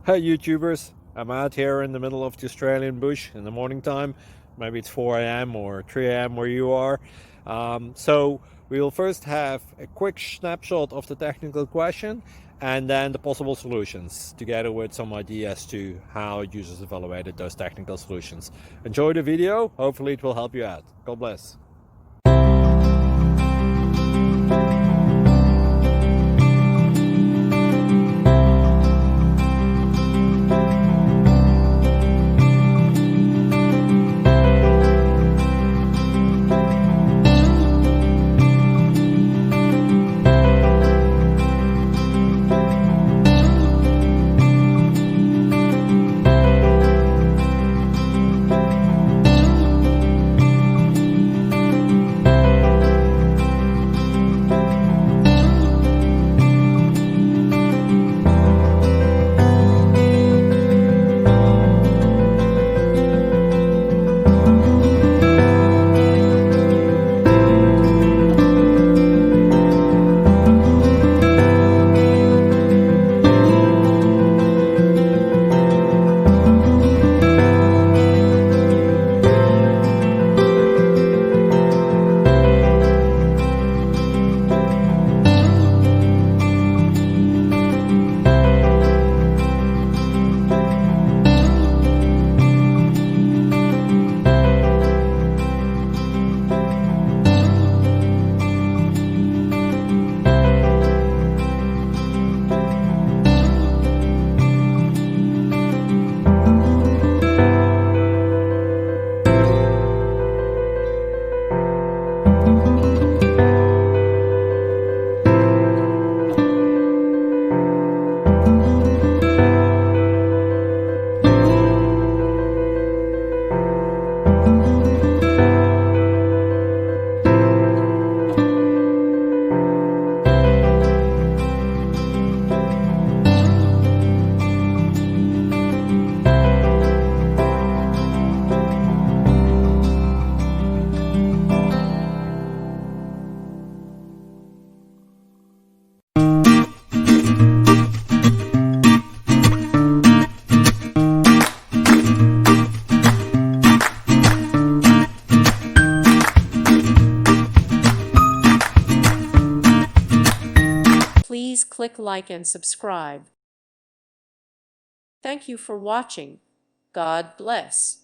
Hey YouTubers, I'm out here in the middle of the Australian bush in the morning time. Maybe it's 4 a.m. or 3 a.m. where you are. So we will first have a quick snapshot of the technical question and then the possible solutions, together with some ideas to how users evaluated those technical solutions. Enjoy the video, hopefully it will help you out. God bless. Please click like and subscribe. Thank you for watching. God bless.